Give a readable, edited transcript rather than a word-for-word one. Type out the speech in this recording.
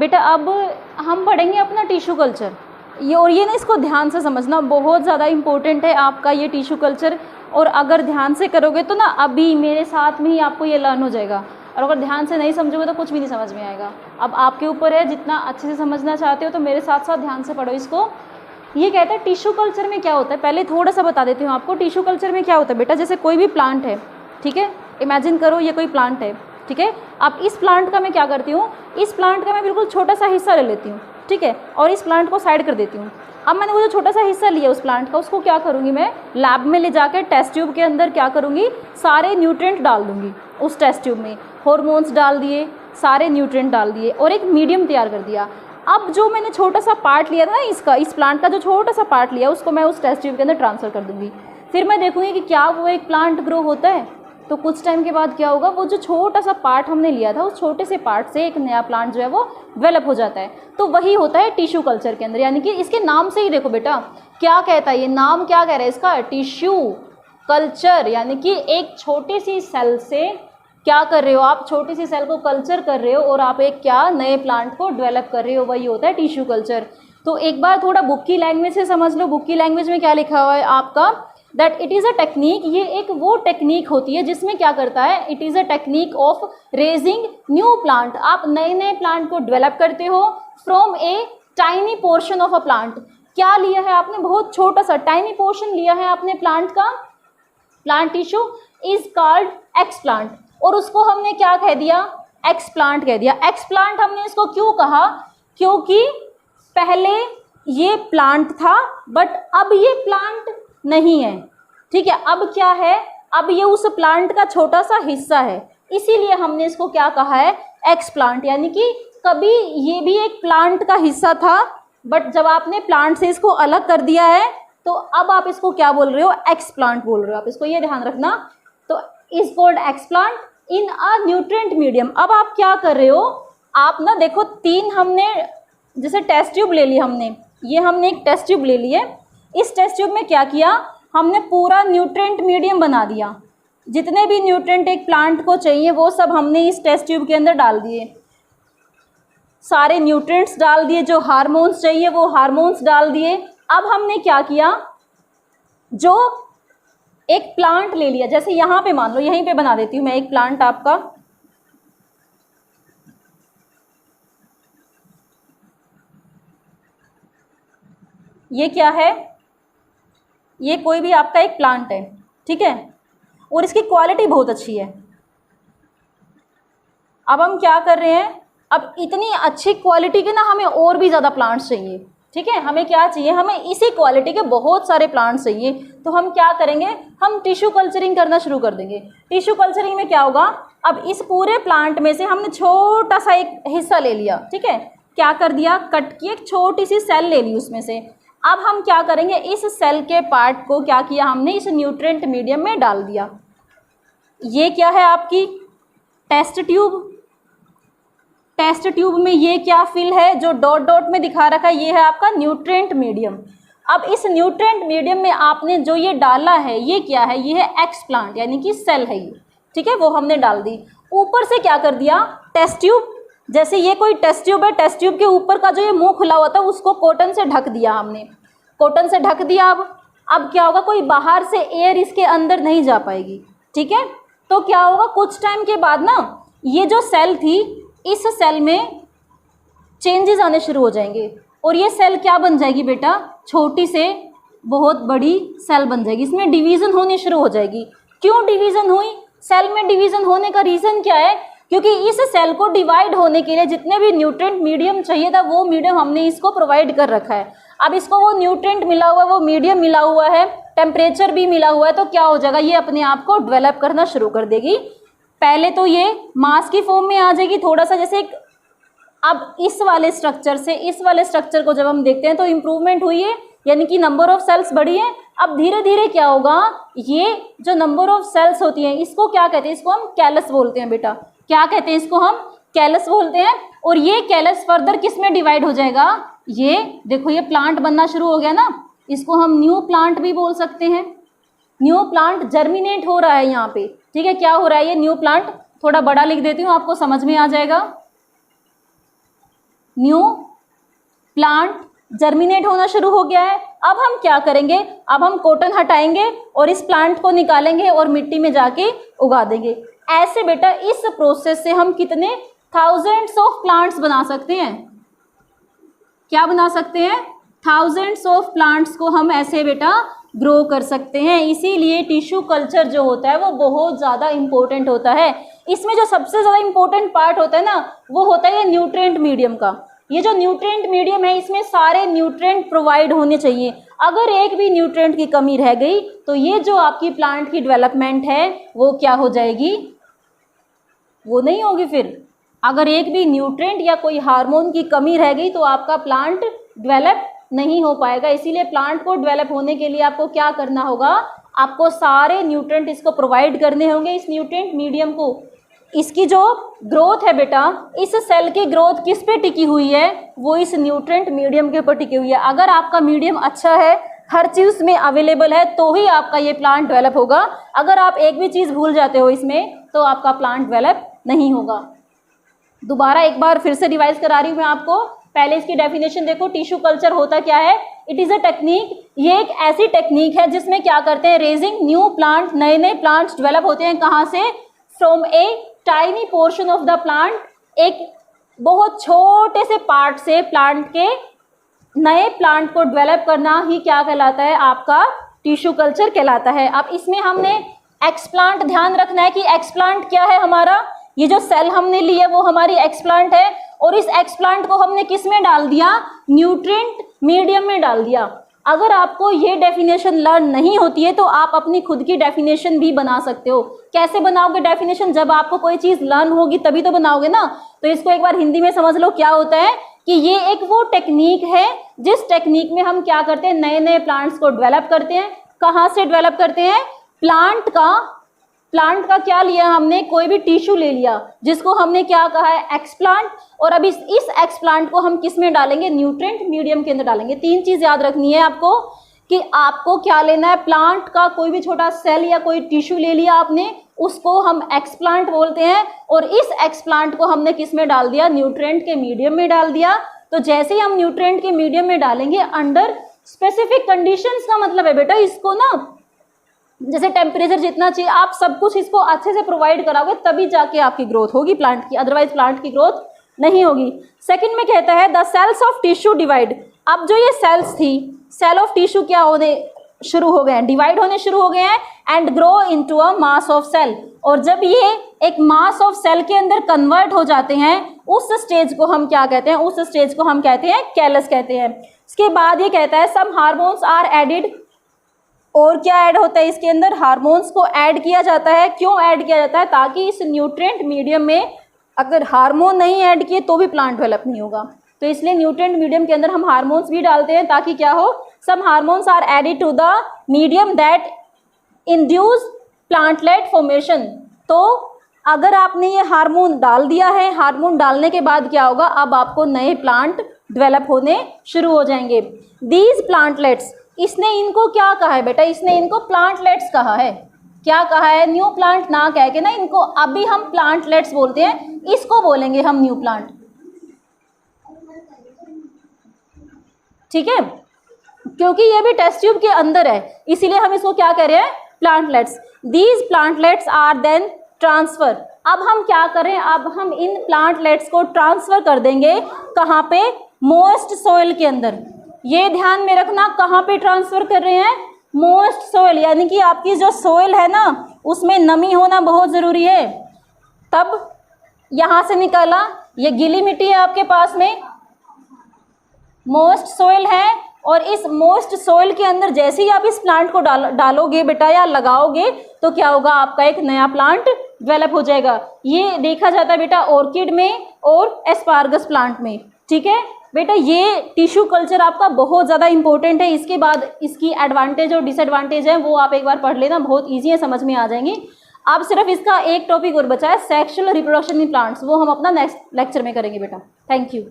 बेटा अब हम पढ़ेंगे अपना टिश्यू कल्चर। ये ना इसको ध्यान से समझना, बहुत ज़्यादा इम्पोर्टेंट है आपका ये टिश्यू कल्चर। और अगर ध्यान से करोगे तो ना अभी मेरे साथ में ही आपको ये लर्न हो जाएगा, और अगर ध्यान से नहीं समझोगे तो कुछ भी नहीं समझ में आएगा। अब आपके ऊपर है, जितना अच्छे से समझना चाहते हो तो मेरे साथ साथ ध्यान से पढ़ो इसको। ये कहता है टिश्यू कल्चर में क्या होता है, पहले थोड़ा सा बता देती हूँ आपको। टिश्यू कल्चर में क्या होता है बेटा, जैसे कोई भी प्लांट है, ठीक है, इमेजिन करो ये कोई प्लांट है, ठीक है। अब इस प्लांट का मैं क्या करती हूँ, इस प्लांट का मैं बिल्कुल छोटा सा हिस्सा ले लेती हूँ, ठीक है, और इस प्लांट को साइड कर देती हूँ। अब मैंने वो जो छोटा सा हिस्सा लिया उस प्लांट का, उसको क्या करूँगी मैं, लैब में ले जाकर टेस्ट ट्यूब के अंदर क्या करूँगी, सारे न्यूट्रिएंट डाल दूँगी उस टेस्ट ट्यूब में। हॉर्मोन्स डाल दिए, सारे न्यूट्रिएंट डाल दिए और एक मीडियम तैयार कर दिया। अब जो मैंने छोटा सा पार्ट लिया था ना इसका, इस प्लांट का जो छोटा सा पार्ट लिया, उसको मैं उस टेस्ट ट्यूब के अंदर ट्रांसफ़र कर दूँगी। फिर मैं देखूँगी कि क्या वो एक प्लांट ग्रो होता है। तो कुछ टाइम के बाद क्या होगा, वो जो छोटा सा पार्ट हमने लिया था, उस छोटे से पार्ट से एक नया प्लांट जो है वो डेवलप हो जाता है। तो वही होता है टिश्यू कल्चर के अंदर। यानी कि इसके नाम से ही देखो बेटा क्या कहता है, ये नाम क्या कह रहा है इसका, टिश्यू कल्चर। यानी कि एक छोटी सी सेल से क्या कर रहे हो आप, छोटी सी सेल को कल्चर कर रहे हो और आप एक क्या नए प्लांट को डेवलप कर रहे हो, वही होता है टिश्यू कल्चर। तो एक बार थोड़ा बुक की लैंग्वेज से समझ लो। बुक की लैंग्वेज में क्या लिखा हुआ है आपका, that it is a technique. ये एक वो टेक्निक होती है जिसमें क्या करता है, it is a technique of raising new plant. आप नए नए प्लांट को डेवलप करते हो from a tiny portion of a plant. क्या लिया है आपने, बहुत छोटा सा टाइनी पोर्शन लिया है आपने प्लांट का, plant tissue is called x plant, और उसको हमने क्या कह दिया, एक्स प्लांट कह दिया। एक्स प्लांट हमने इसको क्यों कहा, क्योंकि पहले ये प्लांट था बट अब ये प्लांट नहीं है, ठीक है। अब क्या है, अब ये उस प्लांट का छोटा सा हिस्सा है, इसीलिए हमने इसको क्या कहा है, एक्स प्लांट। यानी कि कभी ये भी एक प्लांट का हिस्सा था बट जब आपने प्लांट से इसको अलग कर दिया है तो अब आप इसको क्या बोल रहे हो, एक्स प्लांट बोल रहे हो आप। इसको ये ध्यान रखना। तो is called x plant in a nutrient medium. अब आप क्या कर रहे हो, आप ना देखो तीन हमने जैसे टेस्ट ट्यूब ले ली हमने, ये हमने एक टेस्ट ट्यूब ले ली है। इस टेस्ट ट्यूब में क्या किया, हमने पूरा न्यूट्रिएंट मीडियम बना दिया। जितने भी न्यूट्रिएंट एक प्लांट को चाहिए वो सब हमने इस टेस्ट ट्यूब के अंदर डाल दिए। सारे न्यूट्रिएंट्स डाल दिए, जो हार्मोन्स चाहिए वो हार्मोन्स डाल दिए। अब हमने क्या किया, जो एक प्लांट ले लिया, जैसे यहाँ पे मान लो, यहीं पे बना देती हूँ मैं एक प्लांट आपका। ये क्या है, ये कोई भी आपका एक प्लांट है, ठीक है, और इसकी क्वालिटी बहुत अच्छी है। अब हम क्या कर रहे हैं, अब इतनी अच्छी क्वालिटी के ना हमें और भी ज़्यादा प्लांट्स चाहिए, ठीक है। हमें क्या चाहिए, हमें इसी क्वालिटी के बहुत सारे प्लांट्स चाहिए। तो हम क्या करेंगे, हम टिश्यू कल्चरिंग करना शुरू कर देंगे। टिश्यू कल्चरिंग में क्या होगा, अब इस पूरे प्लांट में से हमने छोटा सा एक हिस्सा ले लिया, ठीक है, क्या कर दिया, कट की एक छोटी सी सेल ले ली उसमें से। अब हम क्या करेंगे, इस सेल के पार्ट को क्या किया हमने, इस न्यूट्रिएंट मीडियम में डाल दिया। ये क्या है आपकी टेस्ट ट्यूब। टेस्ट ट्यूब में ये क्या फिल है, जो डॉट डॉट में दिखा रखा है, ये है आपका न्यूट्रिएंट मीडियम। अब इस न्यूट्रिएंट मीडियम में आपने जो ये डाला है, ये क्या है, ये है एक्स प्लांट, यानी कि सेल है ये, ठीक है, वो हमने डाल दी। ऊपर से क्या कर दिया, टेस्ट ट्यूब। जैसे ये कोई टेस्ट ट्यूब है, टेस्ट ट्यूब के ऊपर का जो ये मुंह खुला हुआ था उसको कॉटन से ढक दिया हमने, कॉटन से ढक दिया। अब क्या होगा, कोई बाहर से एयर इसके अंदर नहीं जा पाएगी, ठीक है। तो क्या होगा, कुछ टाइम के बाद ना ये जो सेल थी, इस सेल में चेंजेस आने शुरू हो जाएंगे और ये सेल क्या बन जाएगी बेटा, छोटी से बहुत बड़ी सेल बन जाएगी। इसमें डिवीज़न होनी शुरू हो जाएगी। क्यों डिवीज़न हुई, सेल में डिवीज़न होने का रीज़न क्या है, क्योंकि इस सेल को डिवाइड होने के लिए जितने भी न्यूट्रिएंट मीडियम चाहिए था वो मीडियम हमने इसको प्रोवाइड कर रखा है। अब इसको वो न्यूट्रिएंट मिला हुआ है, वो मीडियम मिला हुआ है, टेम्परेचर भी मिला हुआ है, तो क्या हो जाएगा, ये अपने आप को डेवलप करना शुरू कर देगी। पहले तो ये मास की फॉर्म में आ जाएगी थोड़ा सा, जैसे एक, अब इस वाले स्ट्रक्चर से इस वाले स्ट्रक्चर को जब हम देखते हैं तो इम्प्रूवमेंट हुई है, यानी कि नंबर ऑफ सेल्स बढ़ी है। अब धीरे धीरे क्या होगा, ये जो नंबर ऑफ सेल्स होती हैं इसको क्या कहते हैं, इसको हम कैलस बोलते हैं बेटा। क्या कहते हैं इसको, हम कैलस बोलते हैं। और ये कैलस फर्दर किस में डिवाइड हो जाएगा, ये देखो ये प्लांट बनना शुरू हो गया ना, इसको हम न्यू प्लांट भी बोल सकते हैं। न्यू प्लांट जर्मिनेट हो रहा है यहाँ पे, ठीक है, क्या हो रहा है, ये न्यू प्लांट। थोड़ा बड़ा लिख देती हूँ, आपको समझ में आ जाएगा। न्यू प्लांट जर्मिनेट होना शुरू हो गया है। अब हम क्या करेंगे, अब हम कॉटन हटाएंगे और इस प्लांट को निकालेंगे और मिट्टी में जाके उगा देंगे। ऐसे बेटा इस प्रोसेस से हम कितने थाउजेंड्स ऑफ प्लांट्स बना सकते हैं, क्या बना सकते हैं, थाउजेंड्स ऑफ प्लांट्स को हम ऐसे बेटा ग्रो कर सकते हैं। इसीलिए टिश्यू कल्चर जो होता है वो बहुत ज़्यादा इम्पोर्टेंट होता है। इसमें जो सबसे ज़्यादा इम्पोर्टेंट पार्ट होता है ना वो होता है ये न्यूट्रिएंट मीडियम का। ये जो न्यूट्रिएंट मीडियम है इसमें सारे न्यूट्रिएंट प्रोवाइड होने चाहिए। अगर एक भी न्यूट्रिएंट की कमी रह गई तो ये जो आपकी प्लांट की डेवलपमेंट है वो क्या हो जाएगी, वो नहीं होगी। फिर अगर एक भी न्यूट्रिएंट या कोई हार्मोन की कमी रह गई तो आपका प्लांट डेवलप नहीं हो पाएगा। इसीलिए प्लांट को डेवलप होने के लिए आपको क्या करना होगा, आपको सारे न्यूट्रिएंट इसको प्रोवाइड करने होंगे, इस न्यूट्रिएंट मीडियम को। इसकी जो ग्रोथ है बेटा, इस सेल की ग्रोथ किस पे टिकी हुई है, वो इस न्यूट्रिएंट मीडियम के ऊपर टिकी हुई है। अगर आपका मीडियम अच्छा है, हर चीज़ में अवेलेबल है, तो ही आपका ये प्लांट डेवलप होगा। अगर आप एक भी चीज़ भूल जाते हो इसमें तो आपका प्लांट डेवलप नहीं होगा। दोबारा एक बार फिर से रिवाइज करा रही हूँ मैं आपको। पहले इसकी डेफिनेशन देखो, टिश्यू कल्चर होता क्या है, इट इज़ अ टेक्निक, ये एक ऐसी टेक्निक है जिसमें क्या करते हैं, रेजिंग न्यू प्लांट, नए नए प्लांट्स डेवलप होते हैं। कहाँ से, from a tiny portion of the plant, एक बहुत छोटे से पार्ट से प्लांट के नए प्लांट को डेवलप करना ही क्या कहलाता है, आपका टिश्यू कल्चर कहलाता है। अब इसमें हमने एक्सप्लांट ध्यान रखना है कि एक्सप्लांट क्या है हमारा, ये जो सेल हमने ली है वो हमारी एक्सप्लांट है और इस एक्सप्लांट को हमने किस में डाल दिया, न्यूट्रिएंट मीडियम में डाल दिया। अगर आपको ये डेफिनेशन लर्न नहीं होती है तो आप अपनी खुद की डेफिनेशन भी बना सकते हो। कैसे बनाओगे डेफिनेशन, जब आपको कोई चीज़ लर्न होगी तभी तो बनाओगे ना। तो इसको एक बार हिंदी में समझ लो, क्या होता है कि ये एक वो टेक्निक है जिस टेक्निक में हम क्या करते हैं, नए नए प्लांट्स को डेवलप करते हैं। कहाँ से डेवलप करते हैं, प्लांट का क्या लिया हमने, कोई भी टिश्यू ले लिया जिसको हमने क्या कहा है, एक्सप्लांट, और अब इस एक्सप्लांट को हम किस में डालेंगे, न्यूट्रिएंट मीडियम के अंदर डालेंगे। तीन चीज़ याद रखनी है आपको कि आपको क्या लेना है, प्लांट का कोई भी छोटा सेल या कोई टिश्यू ले लिया आपने, उसको हम एक्सप्लांट बोलते हैं, और इस एक्सप्लांट को हमने किस में डाल दिया, न्यूट्रिएंट के मीडियम में डाल दिया। तो जैसे ही हम न्यूट्रिएंट के मीडियम में डालेंगे अंडर स्पेसिफिक कंडीशंस, का मतलब है बेटा इसको ना जैसे टेम्परेचर जितना चाहिए आप सब कुछ इसको अच्छे से प्रोवाइड कराओगे तभी जाके आपकी ग्रोथ होगी प्लांट की, अदरवाइज प्लांट की ग्रोथ नहीं होगी। सेकंड में कहता है the cells of tissue divide. अब जो ये सेल्स थी, सेल ऑफ टिश्यू क्या होने शुरू हो गए हैं, डिवाइड होने शुरू हो गए हैं, and grow into a mass of cell. और जब ये एक मास ऑफ सेल के अंदर कन्वर्ट हो जाते हैं उस स्टेज को हम क्या कहते हैं, उस स्टेज को हम कहते हैं कैलस कहते हैं। इसके बाद ये कहता है सम हार्मोन्स आर एडिड, और क्या ऐड होता है इसके अंदर, हार्मोन्स को ऐड किया जाता है। क्यों ऐड किया जाता है, ताकि इस न्यूट्रिएंट मीडियम में अगर हार्मोन नहीं ऐड किए तो भी प्लांट डेवलप नहीं होगा। तो इसलिए न्यूट्रिएंट मीडियम के अंदर हम हार्मोन्स भी डालते हैं ताकि क्या हो, some hormones are added to the medium that induce plantlet formation. तो अगर आपने ये हार्मोन डाल दिया है, हार्मोन डालने के बाद क्या होगा, अब आपको नए प्लांट डेवलप होने शुरू हो जाएंगे। दीज प्लांटलेट्स, इसने इनको क्या कहा है बेटा, इसने इनको प्लांटलेट्स कहा है। क्या कहा है, न्यू प्लांट ना कह के ना इनको अभी हम प्लांटलेट्स बोलते हैं, इसको बोलेंगे हम न्यू प्लांट, ठीक है, क्योंकि ये भी टेस्ट ट्यूब के अंदर है इसीलिए हम इसको क्या कह रहे हैं, plantlets. These plantlets are then transfer. अब हम क्या करें, अब हम इन प्लांटलेट्स को ट्रांसफर कर देंगे कहाँ पे, मोइस्ट सॉइल के अंदर। ये ध्यान में रखना, कहाँ पे ट्रांसफर कर रहे हैं, मोइस्ट सॉइल, यानी कि आपकी जो सॉइल है ना उसमें नमी होना बहुत ज़रूरी है। तब यहाँ से निकाला, ये गीली मिट्टी है आपके पास में, मोइस्ट सॉइल है, और इस मोइस्ट सॉइल के अंदर जैसे ही आप इस प्लांट को डालोगे बेटा या लगाओगे तो क्या होगा, आपका एक नया प्लांट डेवलप हो जाएगा। ये देखा जाता है बेटा ऑर्किड में और एस्पार्गस प्लांट में, ठीक है बेटा। ये टिश्यू कल्चर आपका बहुत ज़्यादा इंपॉर्टेंट है। इसके बाद इसकी एडवांटेज और डिसएडवांटेज है वो आप एक बार पढ़ लेना, बहुत ईजी है, समझ में आ जाएंगी। अब सिर्फ इसका एक टॉपिक और बचा है, सेक्सुअल रिप्रोडक्शन इन प्लांट्स, वो हम अपना नेक्स्ट लेक्चर में करेंगे बेटा। Thank you.